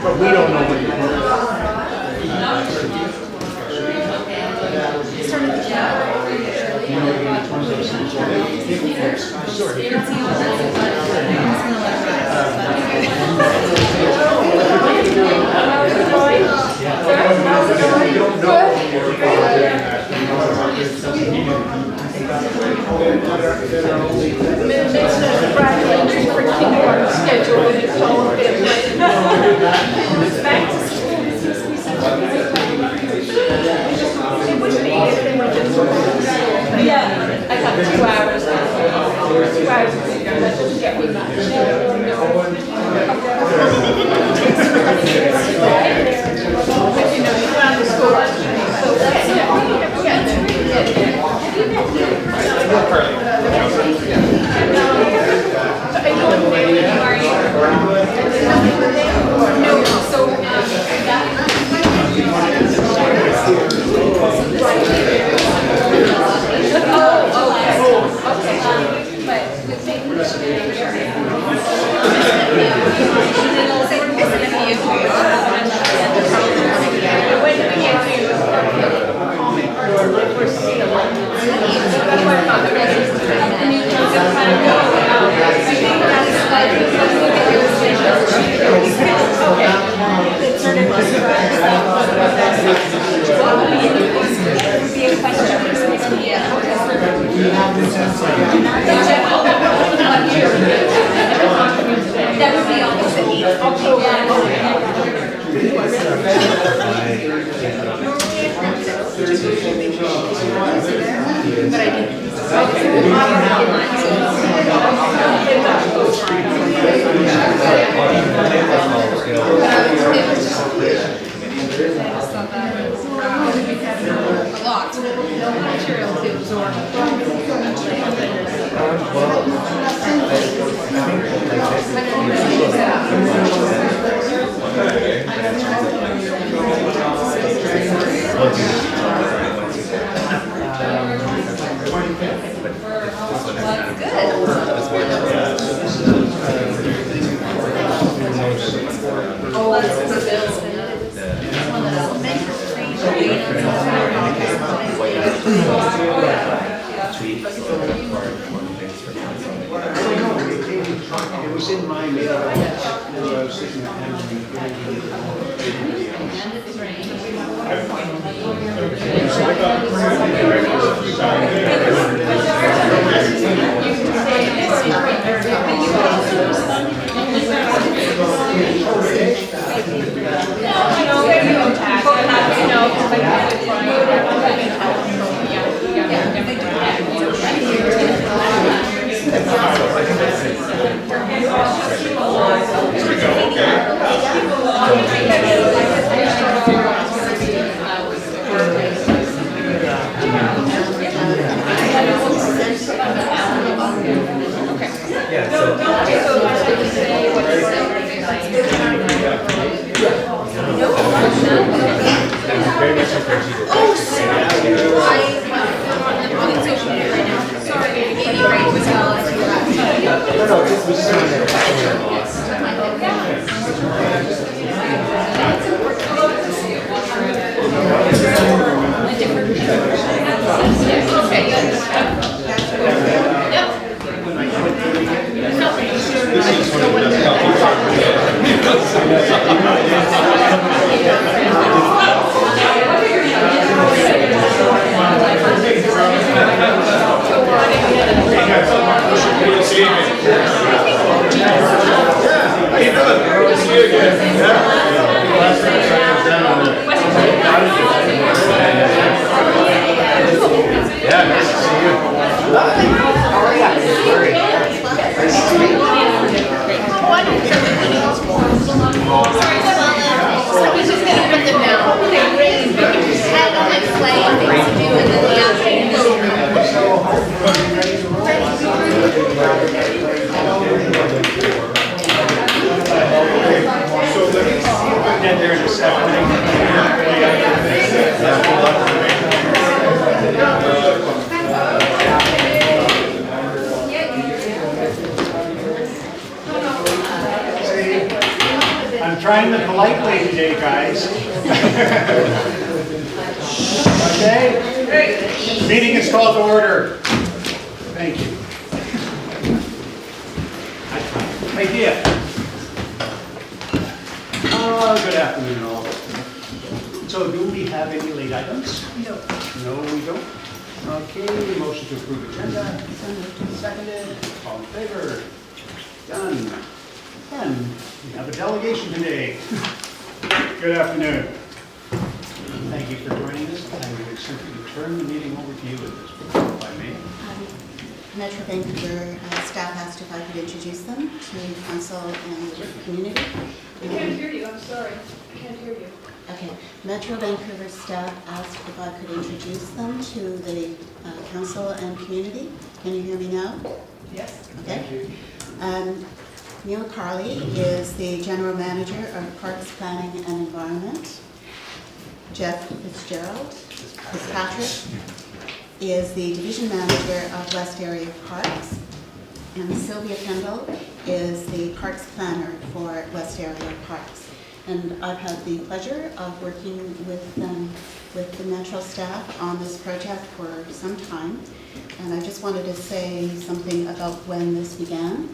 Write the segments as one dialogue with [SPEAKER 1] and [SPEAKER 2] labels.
[SPEAKER 1] But we don't know what you're doing.
[SPEAKER 2] Yeah, I got 2 hours. 2 hours ago. That doesn't get me much. But you know, you found the school. So that's that would be almost an but I didn't. A lot. Material to absorb.
[SPEAKER 1] It was in my meeting. I was sitting at to I'm trying the polite way today, guys. Okay? Meeting is called to order. Thank you. Idea. Good afternoon, all. So, do we have any late items?
[SPEAKER 2] No.
[SPEAKER 1] No, we don't. Okay, motion to approve agenda. Seconded. All in favor? Done. And we have a delegation today. Good afternoon. Thank you for joining us. I would simply turn the meeting over to you at this point, if I may.
[SPEAKER 3] Metro Vancouver staff asked if I could introduce them to council and the community.
[SPEAKER 2] I can't hear you, I'm sorry. I can't hear you.
[SPEAKER 3] Okay, Metro Vancouver staff asked if I could introduce them to the council and community. Can you hear me now?
[SPEAKER 2] Yes.
[SPEAKER 3] Okay. Neil Carley is the General Manager of Parks Planning and Environment. Jeff Fitzpatrick is the Division Manager of West Area Parks. And Sylvia Kendall is the Parks Planner for West Area Parks. And I've had the pleasure of working with the Metro staff on this project for some time. And I just wanted to say something about when this began.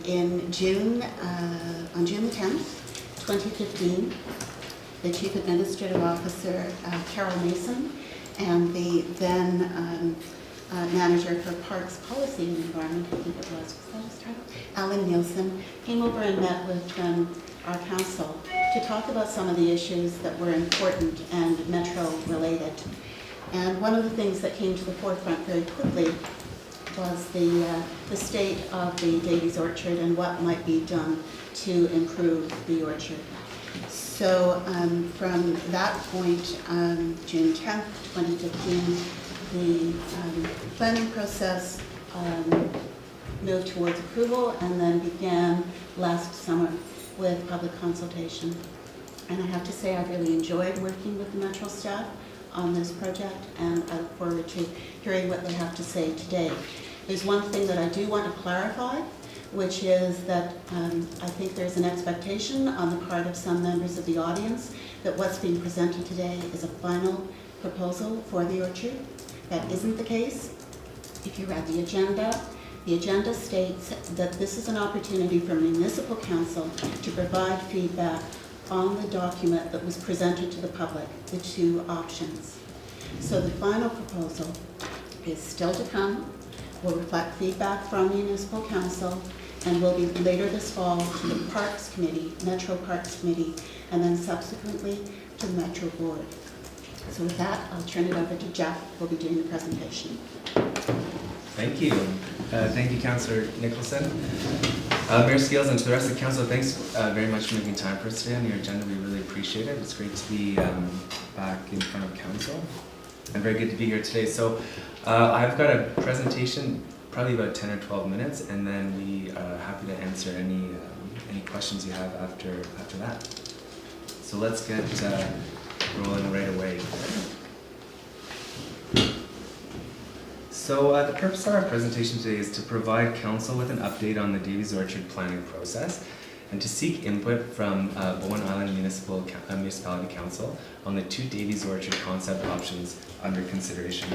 [SPEAKER 3] In June, on June the 10th, 2015, the Chief Administrative Officer, Carol Mason, and the then Manager for Parks Policy and Environment, I think it was that his title? Alan Nielsen, came over and met with our council to talk about some of the issues that were important and Metro related. And one of the things that came to the forefront very quickly was the state of the Deas Orchard and what might be done to improve the orchard. So from that point, June 10th, 2015, the planning process moved towards approval and then began last summer with public consultation. And I have to say I really enjoyed working with the Metro staff on this project, and I look forward to hearing what they have to say today. There's one thing that I do want to clarify, which is that I think there's an expectation on the part of some members of the audience that what's being presented today is a final proposal for the orchard. That isn't the case. If you read the agenda states that this is an opportunity for municipal council to provide feedback on the document that was presented to the public, the two options. So the final proposal is still to come, will reflect feedback from municipal council, and will be later this fall to the Parks Committee, Metro Parks Committee, and then subsequently to the Metro Board. So with that, I'll turn it over to Jeff, who will be doing the presentation.
[SPEAKER 4] Thank you. Thank you, Councillor Nicholson. Mayor Scales, and to the rest of the council, thanks very much for making time for us today on your agenda. We really appreciate it. It's great to be back in front of council, and very good to be here today. So I've got a presentation, probably about 10 or 12 minutes, and then we are happy to answer any questions you have after that. So let's get rolling right away. So the purpose of our presentation today is to provide council with an update on the Deas Orchard planning process and to seek input from Bowen Island Municipality Council on the two Deas Orchard concept options under consideration.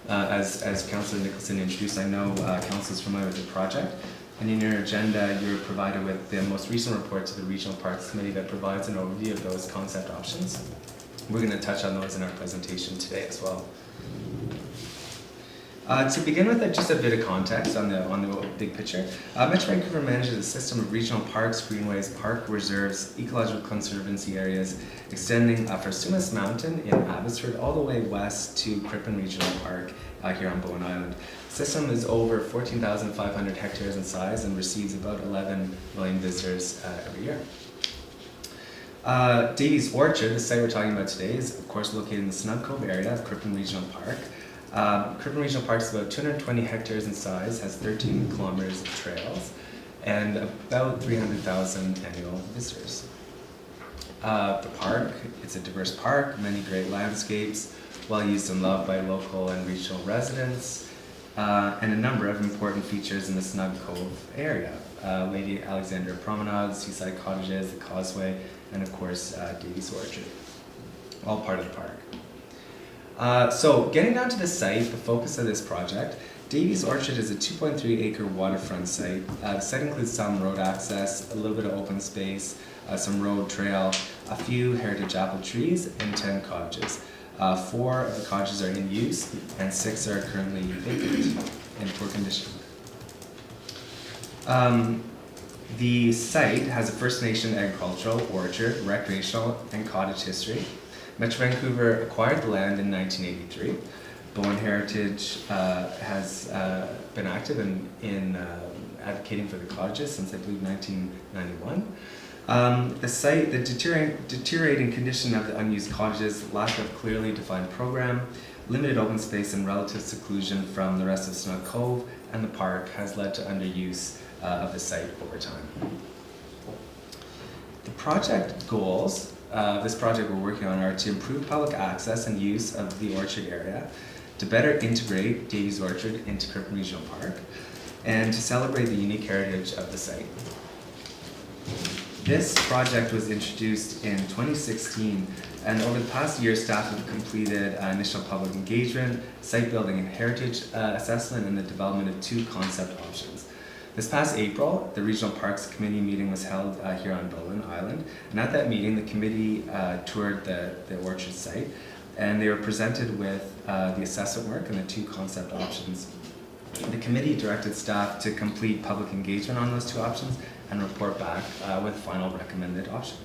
[SPEAKER 4] As Councillor Nicholson introduced, I know council is familiar with the project, and in your agenda you're provided with the most recent report to the Regional Parks Committee that provides an overview of those concept options. We're going to touch on those in our presentation today as well. To begin with, just a bit of context on the big picture. Metro Vancouver manages a system of regional parks, greenways, park reserves, ecological conservancy areas extending from Sumas Mountain in Abbotsford all the way west to Crippen Regional Park here on Bowen Island. The system is over 14,500 hectares in size and receives about 11 million visitors every year. Deas Orchard, the site we're talking about today, is of course located in the Snug Cove area of Crippen Regional Park. Crippen Regional Park is about 220 hectares in size, has 13 kilometers of trails, and about 300,000 annual visitors. The park, it's a diverse park, many great landscapes, well used and loved by local and regional residents, and a number of important features in the Snug Cove area. Lady Alexandra Promenade, seaside cottages, the causeway, and of course Deas Orchard, all part of the park. So getting down to the site, the focus of this project, Deas Orchard is a 2.3 acre waterfront site. The site includes some road access, a little bit of open space, some road trail, a few heritage apple trees, and 10 cottages. 4 of the cottages are in use, and 6 are currently vacant in poor condition. The site has a First Nation agricultural, orchard, recreational, and cottage history. Metro Vancouver acquired the land in 1983. Bowen Heritage has been active in advocating for the cottages since I believe 1991. The site, the deteriorating condition of the unused cottages, lack of clearly defined program, limited open space and relative seclusion from the rest of Snug Cove and the park has led to underuse of the site over time. The project goals of this project we're working on are to improve public access and use of the orchard area, to better integrate Deas Orchard into Kirkland Regional Park, and to celebrate the unique heritage of the site. This project was introduced in 2016, and over the past year, staff have completed initial public engagement, site building and heritage assessment, and the development of 2 concept options. This past April, the Regional Parks Committee meeting was held here on Bowen Island, and at that meeting, the committee toured the orchard site, and they were presented with the assessment work and the 2 concept options. The committee directed staff to complete public engagement on those 2 options and report back with final recommended option.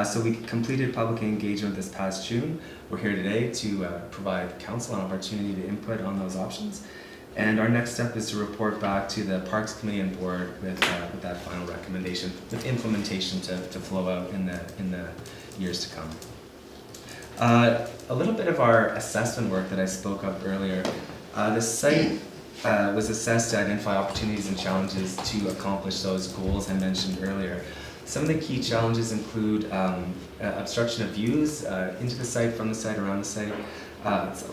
[SPEAKER 4] So we completed public engagement this past June. We're here today to provide council an opportunity to input on those options. And our next step is to report back to the Parks Committee and Board with that final recommendation, with implementation to flow out in the years to come. A little bit of our assessment work that I spoke of earlier. The site was assessed to identify opportunities and challenges to accomplish those goals I mentioned earlier. Some of the key challenges include obstruction of views into the site, from the site, around the site,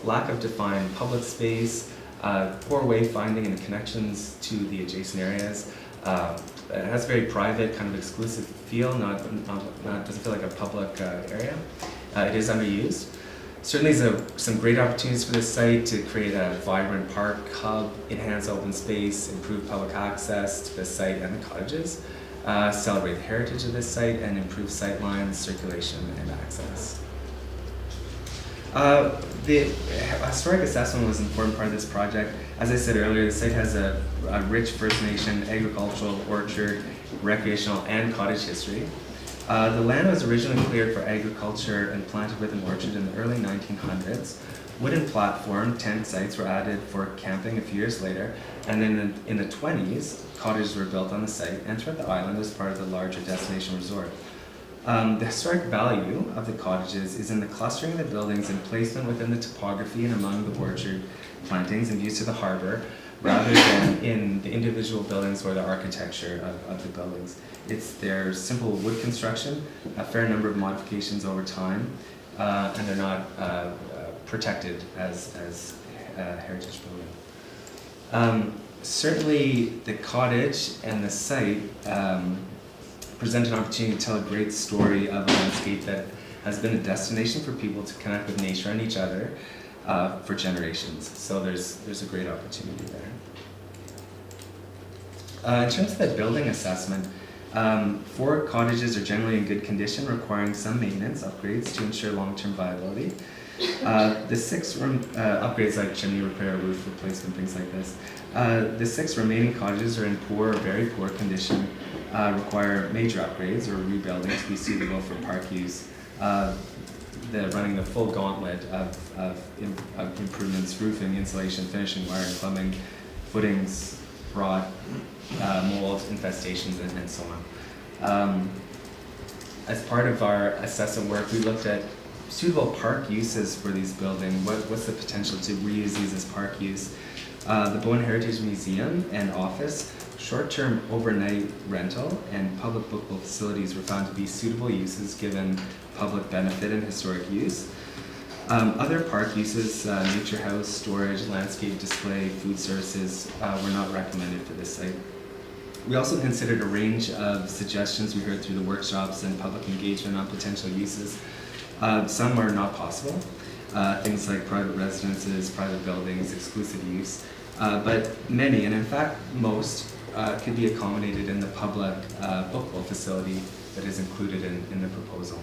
[SPEAKER 4] lack of defined public space, poor wayfinding and connections to the adjacent areas. It has a very private, kind of exclusive feel, doesn't feel like a public area. It is underused. Certainly some great opportunities for this site to create a vibrant park hub, enhance open space, improve public access to the site and the cottages, celebrate the heritage of this site, and improve sight lines, circulation, and access. The historic assessment was an important part of this project. As I said earlier, the site has a rich First Nation agricultural, orchard, recreational, and cottage history. The land was originally cleared for agriculture and planted with an orchard in the early 1900s. Wooden platform tent sites were added for camping a few years later, and then in the 20s, cottages were built on the site and throughout the island as part of the larger destination resort. The historic value of the cottages is in the clustering of the buildings and placement within the topography and among the orchard plantings and views to the harbor, rather than in the individual buildings or the architecture of the buildings. It's their simple wood construction, a fair number of modifications over time, and they're not protected as heritage building. Certainly the cottage and the site present an opportunity to tell a great story of a landscape that has been a destination for people to connect with nature and each other for generations. So there's a great opportunity there. In terms of the building assessment, 4 cottages are generally in good condition, requiring some maintenance upgrades to ensure long-term viability. The 6 upgrades like chimney repair, roof replacement, things like this. The 6 remaining cottages are in poor or very poor condition, require major upgrades or rebuilding to be suitable for park use. Running the full gauntlet of improvements: roofing, insulation, finishing, wiring, plumbing, footings, rot, mold, infestations, and so on. As part of our assessment work, we looked at suitable park uses for these buildings. What's the potential to reuse these as park use? The Bowen Heritage Museum and office, short-term overnight rental, and public bookable facilities were found to be suitable uses given public benefit and historic use. Other park uses, nature house, storage, landscape display, food services, were not recommended for this site. We also considered a range of suggestions we heard through the workshops and public engagement on potential uses. Some are not possible, things like private residences, private buildings, exclusive use, but many, and in fact most, could be accommodated in the public bookable facility that is included in the proposal.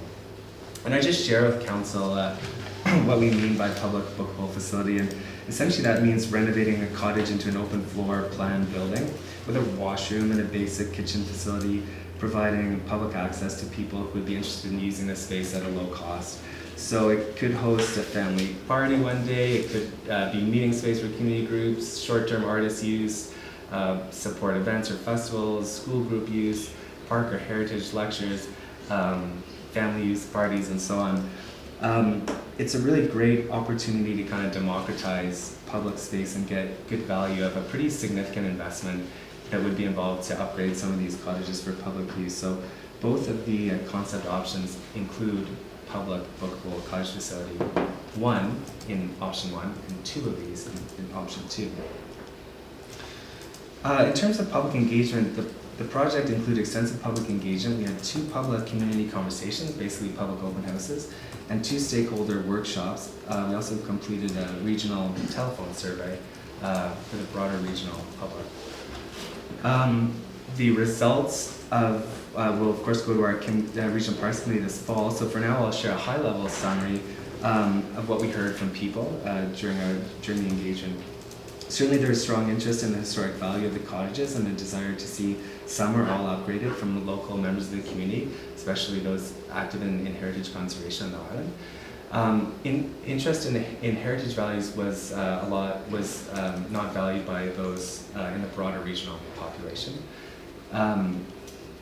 [SPEAKER 4] And I just share with council what we mean by public bookable facility, and essentially that means renovating a cottage into an open floor plan building with a washroom and a basic kitchen facility, providing public access to people who would be interested in using this space at a low cost. So it could host a family party one day, it could be meeting space for community groups, short-term artist use, support events or festivals, school group use, park or heritage lectures, family use parties, and so on. It's a really great opportunity to kind of democratize public space and get good value of a pretty significant investment that would be involved to upgrade some of these cottages for public use. So both of the concept options include public bookable cottage facility, one in option 1 and 2 of these in option 2. In terms of public engagement, the project included extensive public engagement. We had 2 public community conversations, basically public open houses, and 2 stakeholder workshops. We also completed a regional telephone survey for the broader regional public. The results of will of course go to our regional parks committee this fall. So for now, I'll share a high-level summary of what we heard from people during the engagement. Certainly there is strong interest in the historic value of the cottages and a desire to see some or all upgraded from the local members of the community, especially those active in heritage conservation on the island. Interest in heritage values was not valued by those in the broader regional population.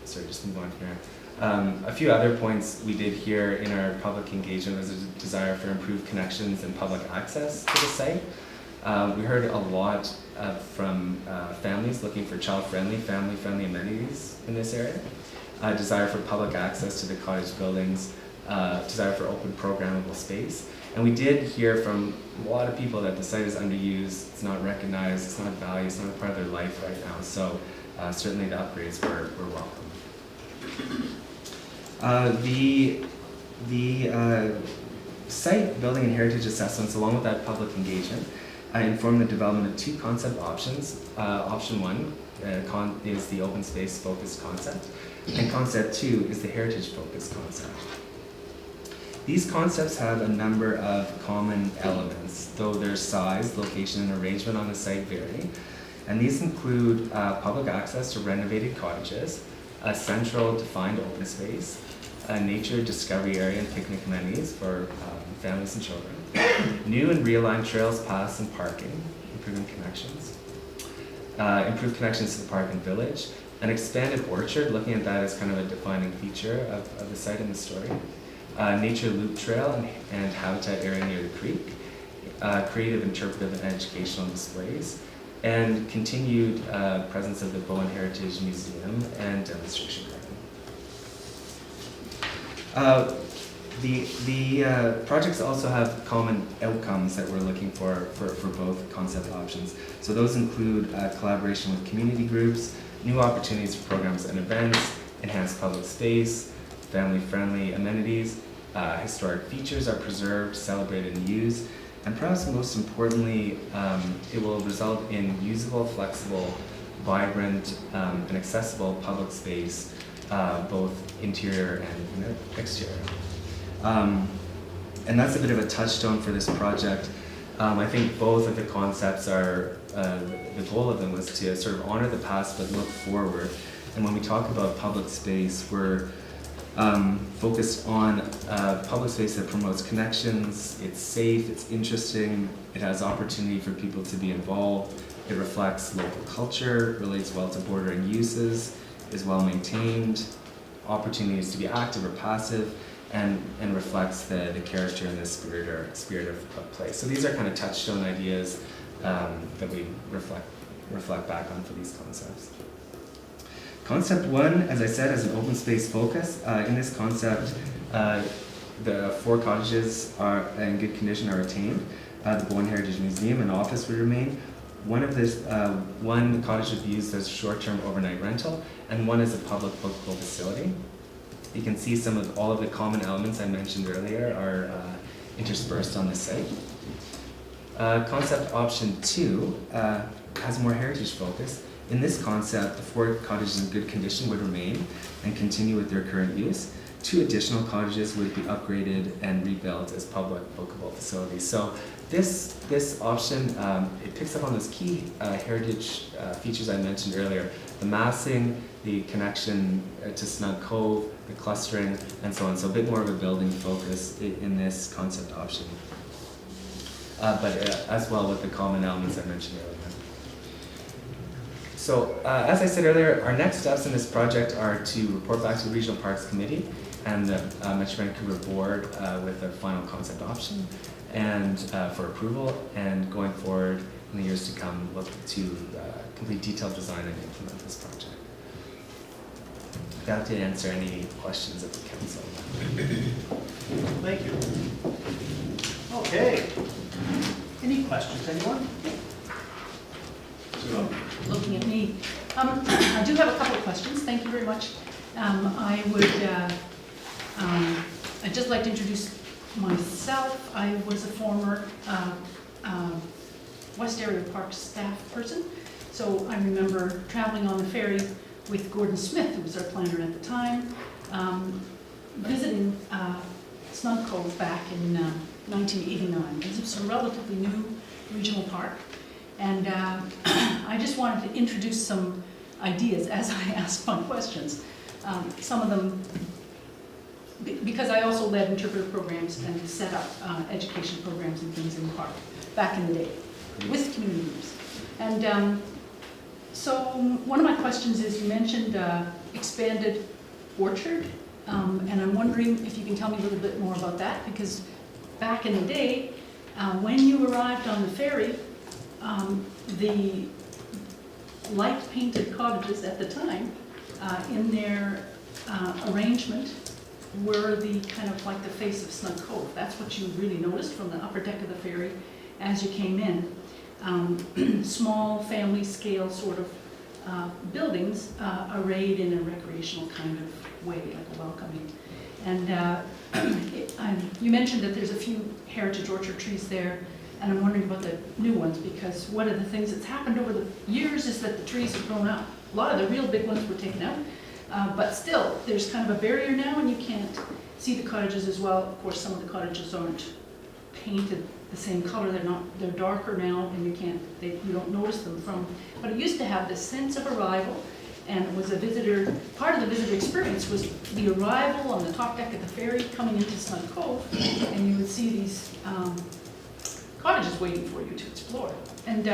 [SPEAKER 4] Sorry, just move on here. A few other points we did here in our public engagement was a desire for improved connections and public access to the site. We heard a lot from families looking for child-friendly, family-friendly amenities in this area. Desire for public access to the cottage buildings, desire for open programmable space. And we did hear from a lot of people that the site is underused, it's not recognized, it's not valued, it's not a part of their life right now. So certainly the upgrades were welcome. The site building and heritage assessments, along with that public engagement, informed the development of 2 concept options. Option 1 is the open space focused concept, and concept 2 is the heritage focused concept. These concepts have a number of common elements, though their size, location, and arrangement on the site vary. And these include public access to renovated cottages, a central defined open space, a nature discovery area and picnic amenities for families and children, new and realigned trails, paths, and parking, improving connections, improved connections to the park and village, an expanded orchard, looking at that as kind of a defining feature of the site in the story, nature loop trail and habitat area near the creek, creative, interpretive, and educational displays, and continued presence of the Bowen Heritage Museum and demonstration garden. The projects also have common outcomes that we're looking for both concept options. So those include collaboration with community groups, new opportunities for programs and events, enhanced public space, family-friendly amenities, historic features are preserved, celebrated, and used, and perhaps most importantly, it will result in usable, flexible, vibrant, and accessible public space, both interior and exterior. And that's a bit of a touchstone for this project. I think both of the concepts are, the goal of them was to sort of honor the past but look forward. And when we talk about public space, we're focused on public space that promotes connections, it's safe, it's interesting, it has opportunity for people to be involved, it reflects local culture, relates well to bordering uses, is well maintained, opportunities to be active or passive, and reflects the character and the spirit of place. So these are kind of touchstone ideas that we reflect back on for these concepts. Concept 1, as I said, has an open space focus. In this concept, the 4 cottages are in good condition are retained. The Bowen Heritage Museum and office would remain. One cottage would be used as short-term overnight rental, and one as a public bookable facility. You can see all of the common elements I mentioned earlier are interspersed on the site. Concept option 2 has more heritage focus. In this concept, the 4 cottages in good condition would remain and continue with their current use. 2 additional cottages would be upgraded and rebuilt as public bookable facilities. So this option, it picks up on those key heritage features I mentioned earlier: the massing, the connection to Snug Cove, the clustering, and so on. So a bit more of a building focus in this concept option, but as well with the common elements I mentioned earlier. So as I said earlier, our next steps in this project are to report back to the Regional Parks Committee and the Metro Vancouver Board with a final concept option and for approval, and going forward in the years to come, look to complete detailed design and implement this project. Glad to answer any questions of the council.
[SPEAKER 1] Thank you. Okay. Any questions, anyone?
[SPEAKER 2] Looking at me. I do have a couple of questions. Thank you very much. I'd just like to introduce myself. I was a former West Area Park staff person, so I remember traveling on the ferry with Gordon Smith, who was our planner at the time, visiting Snug Cove back in 1989. This was a relatively new regional park, and I just wanted to introduce some ideas as I asked my questions. Some of them, because I also led interpretive programs and set up education programs and things in the park back in the day with community groups. And so one of my questions is, you mentioned expanded orchard, and I'm wondering if you can tell me a little bit more about that, because back in the day, when you arrived on the ferry, the light painted cottages at the time, in their arrangement, were the kind of like the face of Snug Cove. That's what you really noticed from the upper deck of the ferry as you came in. Small family scale sort of buildings arrayed in a recreational kind of way, like a welcoming. And you mentioned that there's a few heritage orchard trees there, and I'm wondering about the new ones, because one of the things that's happened over the years is that the trees have grown out. A lot of the real big ones were taken out, but still, there's kind of a barrier now, and you can't see the cottages as well. Of course, some of the cottages aren't painted the same color. They're darker now, and you don't notice them from. But it used to have this sense of arrival, and it was part of the visitor experience was the arrival on the top deck of the ferry coming into Snug Cove, and you would see these cottages waiting for you to explore. And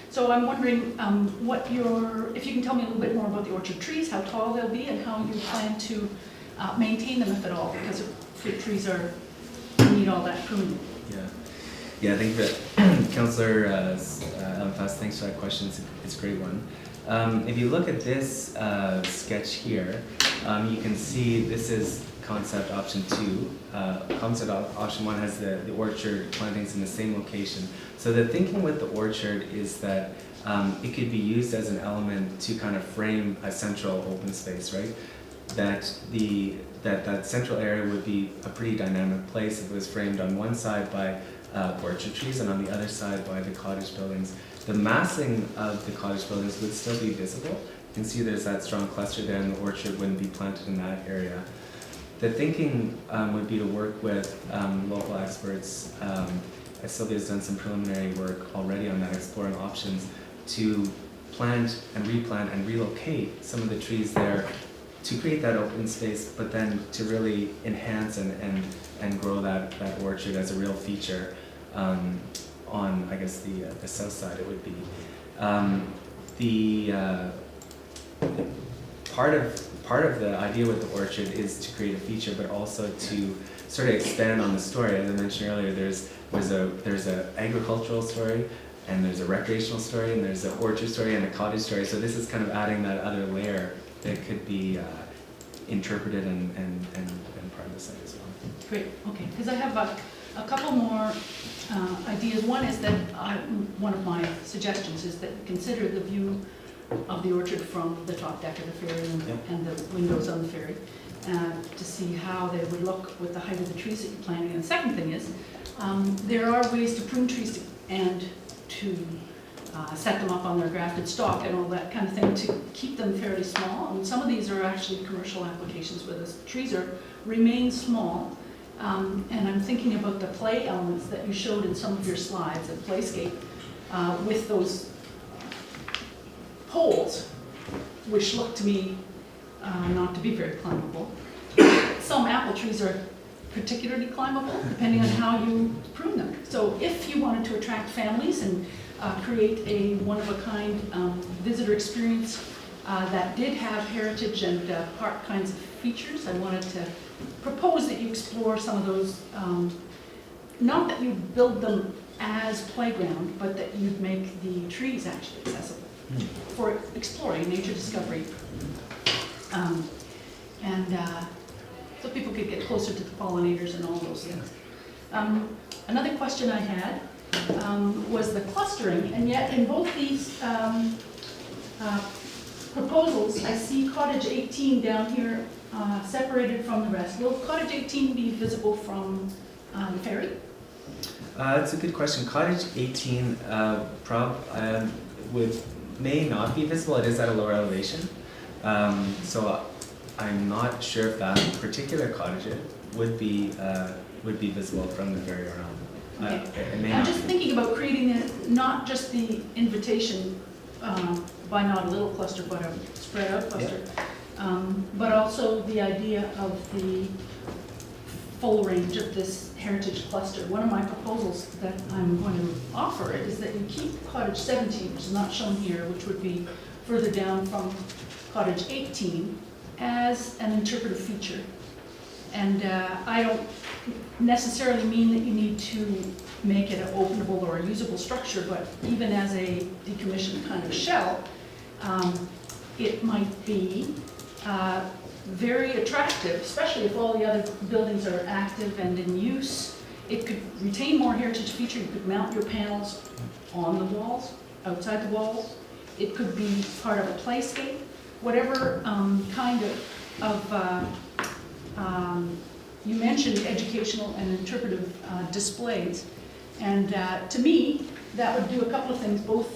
[SPEAKER 2] so I'm wondering if you can tell me a little bit more about the orchard trees, how tall they'll be, and how you plan to maintain them, if at all, because fruit trees need all that pruning.
[SPEAKER 4] Yeah, I think that Councillor Ellenfast, thanks for that question. It's a great one. If you look at this sketch here, you can see this is concept option 2. Concept option 1 has the orchard plantings in the same location. So the thinking with the orchard is that it could be used as an element to kind of frame a central open space, right? That central area would be a pretty dynamic place if it was framed on one side by orchard trees and on the other side by the cottage buildings. The massing of the cottage buildings would still be visible. You can see there's that strong cluster there, and the orchard wouldn't be planted in that area. The thinking would be to work with local experts. Sylvia's done some preliminary work already on that, exploring options to plant and replant and relocate some of the trees there to create that open space, but then to really enhance and grow that orchard as a real feature on, I guess, the south side it would be. Part of the idea with the orchard is to create a feature, but also to sort of expand on the story. As I mentioned earlier, there's an agricultural story, and there's a recreational story, and there's an orchard story, and a cottage story. So this is kind of adding that other layer that could be interpreted and part of the site as well.
[SPEAKER 2] Great, okay, because I have a couple more ideas. One is that one of my suggestions is that you consider the view of the orchard from the top deck of the ferry and the windows on the ferry to see how they would look with the height of the trees that you're planting. And the second thing is there are ways to prune trees and to set them up on their grafted stalk and all that kind of thing to keep them fairly small. And some of these are actually commercial applications where the trees remain small. And I'm thinking about the play elements that you showed in some of your slides, the playscape, with those poles, which look to me not to be very climbable. Some apple trees are particularly climbable, depending on how you prune them. So if you wanted to attract families and create a one-of-a-kind visitor experience that did have heritage and park kinds of features, I wanted to propose that you explore some of those, not that you build them as playground, but that you'd make the trees actually accessible for exploring, nature discovery. So people could get closer to the pollinators and all those things. Another question I had was the clustering, and yet in both these proposals, I see Cottage 18 down here separated from the rest. Will Cottage 18 be visible from the ferry?
[SPEAKER 4] That's a good question. Cottage 18 may not be visible. It is at a lower elevation. So I'm not sure if that particular cottage would be visible from the ferry around.
[SPEAKER 2] Okay. I'm just thinking about creating not just the invitation by not a little cluster, but a spread out cluster, but also the idea of the full range of this heritage cluster. One of my proposals that I'm going to offer is that you keep Cottage 17, which is not shown here, which would be further down from Cottage 18, as an interpretive feature. And I don't necessarily mean that you need to make it an openable or a usable structure, but even as a decommissioned kind of shell, it might be very attractive, especially if all the other buildings are active and in use. It could retain more heritage feature. You could mount your panels on the walls, outside the walls. It could be part of a playscape, whatever kind of you mentioned educational and interpretive displays. And to me, that would do a couple of things, both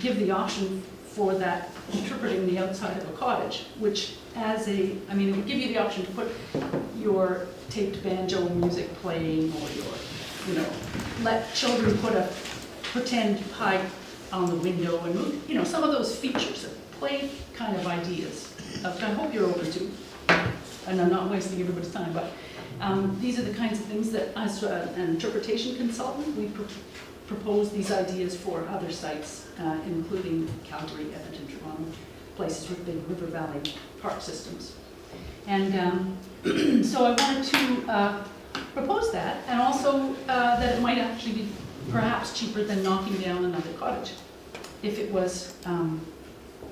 [SPEAKER 2] give the option for that interpreting the outside of a cottage, which it would give you the option to put your taped banjo music playing, or let children put a pretend pipe on the window and move, some of those features, play kind of ideas, which I hope you're open to. And I'm not wasting everybody's time, but these are the kinds of things that, as an interpretation consultant, we propose these ideas for other sites, including Calgary, Edmonton, Toronto, places with big river valley park systems. And so I wanted to propose that, and also that it might actually be perhaps cheaper than knocking down another cottage if it was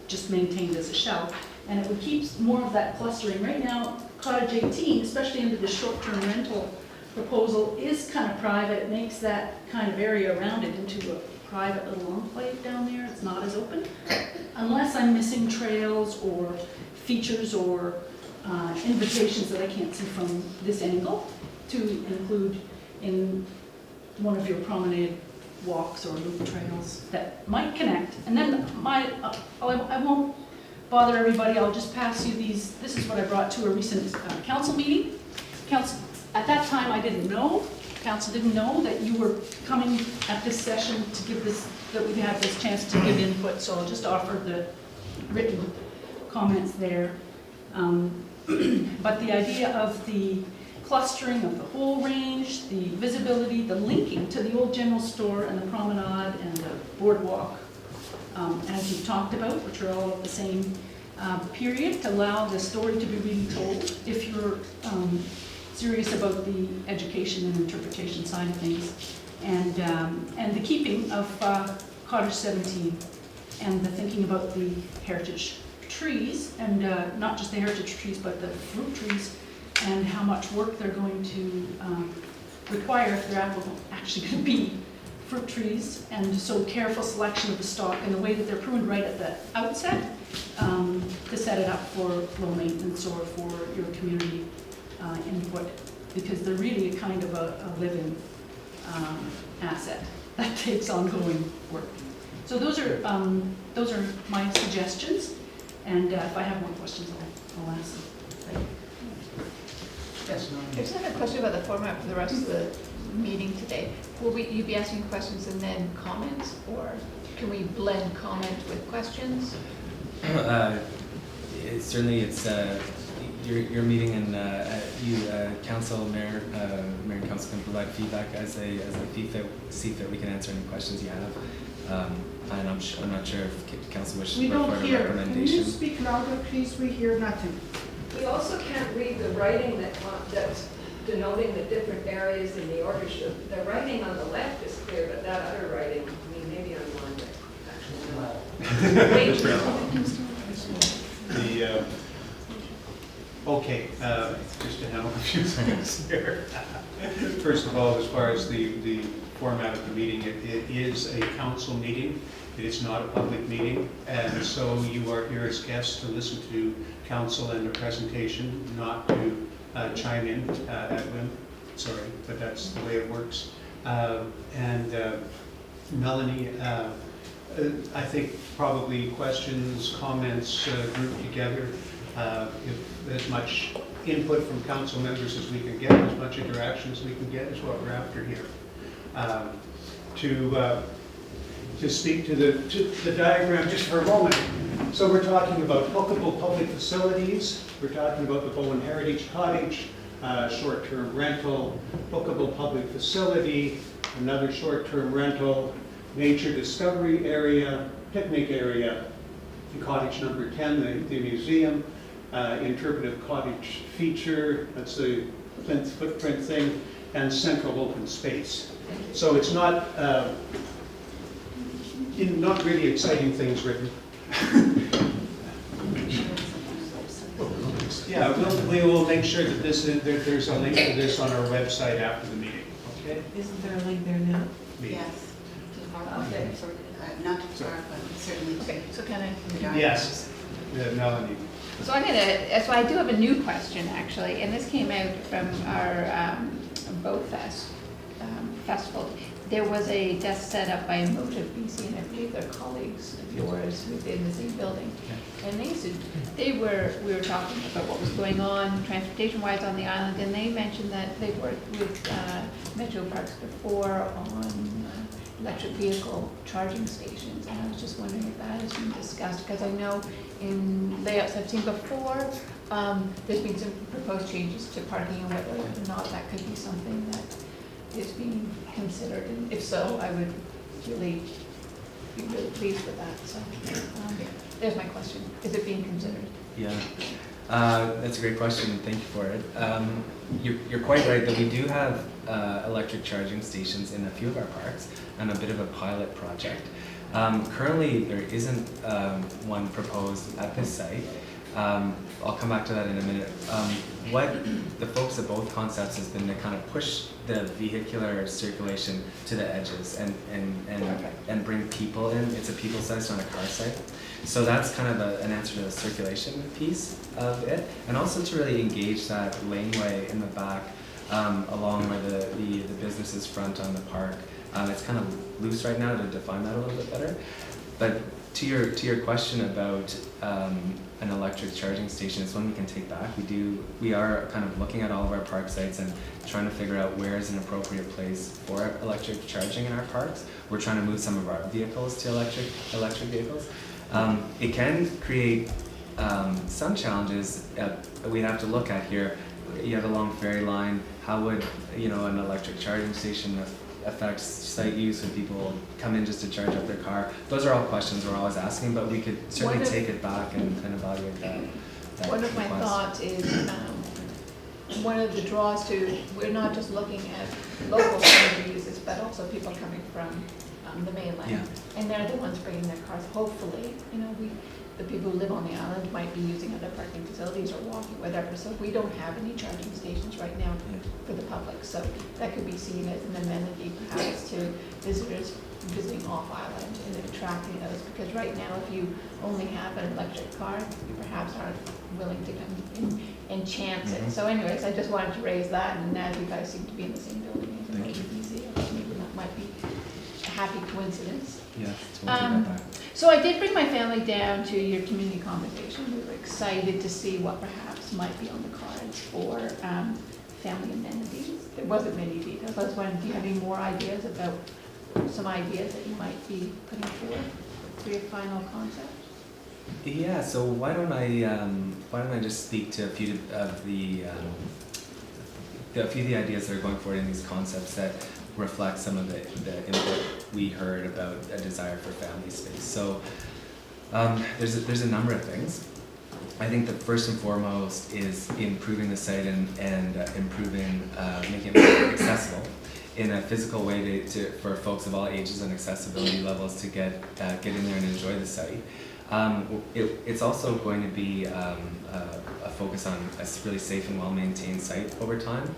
[SPEAKER 2] just maintained as a shell. And it would keep more of that clustering. Right now, Cottage 18, especially under the short-term rental proposal, is kind of private. It makes that kind of area around it into a private little enclave down there. It's not as open. Unless I'm missing trails or features or invitations that I can't see from this angle to include in one of your promenade walks or loop trails that might connect. And then I won't bother everybody, I'll just pass you these. This is what I brought to a recent council meeting. At that time, I didn't know, council didn't know that you were coming at this session to give this, that we'd have this chance to give input, so I'll just offer the written comments there. But the idea of the clustering of the whole range, the visibility, the linking to the old general store and the promenade and the boardwalk, as you talked about, which are all of the same period, to allow the story to be really told. If you're serious about the education and interpretation side of things, and the keeping of Cottage 17, and the thinking about the heritage trees, and not just the heritage trees, but the fruit trees, and how much work they're going to require if they're actually going to be fruit trees, and so careful selection of the stock and the way that they're pruned right at the outset to set it up for low maintenance or for your community input, because they're really a kind of a living asset that takes ongoing work. So those are my suggestions, and if I have more questions, I'll ask them.
[SPEAKER 1] Yes,
[SPEAKER 5] I just have a question about the format for the rest of the meeting today. Will you be asking questions and then comments, or can we blend comment with questions?
[SPEAKER 4] Certainly, it's your meeting, and council, mayor, and council can provide feedback as they see fit. We can answer any questions you have. And I'm not sure if council wishes
[SPEAKER 6] We
[SPEAKER 4] to
[SPEAKER 6] don't
[SPEAKER 4] report a
[SPEAKER 6] hear. Can
[SPEAKER 4] recommendation.
[SPEAKER 6] you speak louder, please? We hear nothing.
[SPEAKER 7] We also can't read the writing that's denoting the different areas in the order. The writing on the left is clear, but that other writing, I mean, maybe I'm blind, but actually no. Way too long.
[SPEAKER 1] Okay, just to handle a few things here. First of all, as far as the format of the meeting, it is a council meeting. It is not a public meeting, and so you are here as guests to listen to council and a presentation, not to chime in at whim. Sorry, but that's the way it works. Melanie, I think probably questions, comments grouped together. If as much input from council members as we can get, as much interaction as we can get is what we're after here. To speak to the diagram just for a moment. So we're talking about bookable public facilities. We're talking about the Bowen Heritage Cottage, short-term rental, bookable public facility, another short-term rental, nature discovery area, picnic area, the cottage number 10, the museum, interpretive cottage feature, that's the plinth footprint thing, and central open space. So it's not really exciting things written. Yeah, we will make sure that there's a link to this on our website after the meeting. Okay?
[SPEAKER 6] Isn't there a link there now?
[SPEAKER 3] Yes.
[SPEAKER 5] Okay.
[SPEAKER 3] Not too far, but certainly to
[SPEAKER 5] Okay, so can I?
[SPEAKER 3] the diagram.
[SPEAKER 1] Yes, Melanie.
[SPEAKER 5] So I do have a new question, actually, and this came out from our Boat Fest festival. There was a desk set up by Motive BC, and I believe they're colleagues of yours within the same building. And we were talking about what was going on transportation-wise on the island, and they mentioned that they've worked with Metro Parks before on electric vehicle charging stations, and I was just wondering if that has been discussed, because I know in layouts I've seen before, there's been some proposed changes to parking, and whether or not that could be something that is being considered, and if so, I would really be really pleased with that. So there's my question. Is it being considered?
[SPEAKER 4] Yeah, that's a great question. Thank you for it. You're quite right that we do have electric charging stations in a few of our parks and a bit of a pilot project. Currently, there isn't one proposed at this site. I'll come back to that in a minute. What the focus of both concepts has been to kind of push the vehicular circulation to the edges and bring people in. It's a people site, it's not a car site. So that's kind of an answer to the circulation piece of it, and also to really engage that laneway in the back along where the businesses front on the park. It's kind of loose right now to define that a little bit better. But to your question about an electric charging station, it's one we can take back. We are kind of looking at all of our park sites and trying to figure out where is an appropriate place for electric charging in our parks. We're trying to move some of our vehicles to electric vehicles. It can create some challenges we'd have to look at here. You have a long ferry line. How would an electric charging station affect site use when people come in just to charge up their car? Those are all questions we're always asking, but we could certainly take it back and evaluate that.
[SPEAKER 5] One of my
[SPEAKER 4] request.
[SPEAKER 5] thoughts is one of the draws to, we're not just looking at local energy users, but also people coming from the mainland.
[SPEAKER 4] Yeah.
[SPEAKER 5] And they're the ones bringing their cars, hopefully, the people who live on the island might be using other parking facilities or walking, whatever. So we don't have any charging stations right now for the public. So that could be seen as an amenity perhaps to visitors visiting off island and attracting those. Because right now, if you only have an electric car, you perhaps aren't willing to come in and chance it. So anyways, I just wanted to raise that, and as you guys seem to be in the same building as
[SPEAKER 4] Thank you.
[SPEAKER 5] maybe that might be a happy coincidence.
[SPEAKER 4] Yeah, so we'll take that back.
[SPEAKER 5] So I did bring my family down to your community conversation. We were excited to see what perhaps might be on the cards for family amenities. There wasn't many details. I was wondering, do you have any more ideas about some ideas that you might be putting forward for your final concept?
[SPEAKER 4] Yeah, so why don't I just speak to a few of the ideas that are going forward in these concepts that reflect some of the input we heard about a desire for family space. So there's a number of things. I think the first and foremost is improving the site and improving, making it accessible in a physical way for folks of all ages and accessibility levels to get in there and enjoy the site. It's also going to be a focus on a really safe and well-maintained site over time.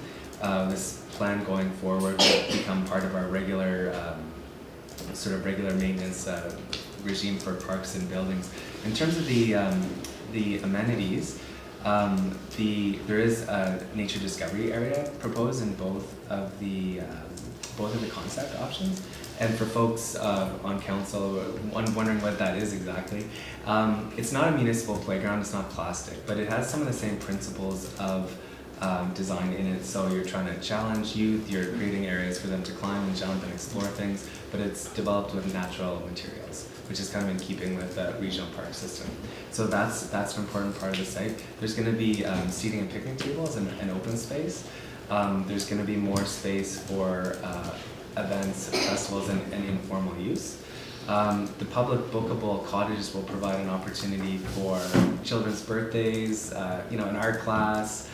[SPEAKER 4] This plan going forward will become part of our regular maintenance regime for parks and buildings. In terms of the amenities, there is a nature discovery area proposed in both of the concept options. And for folks on council wondering what that is exactly, it's not a municipal playground, it's not plastic, but it has some of the same principles of design in it. So you're trying to challenge youth, you're creating areas for them to climb and jump and explore things, but it's developed with natural materials, which is kind of in keeping with the regional park system. So that's an important part of the site. There's going to be seating and picnic tables and open space. There's going to be more space for events, festivals, and informal use. The public bookable cottages will provide an opportunity for children's birthdays, an art class,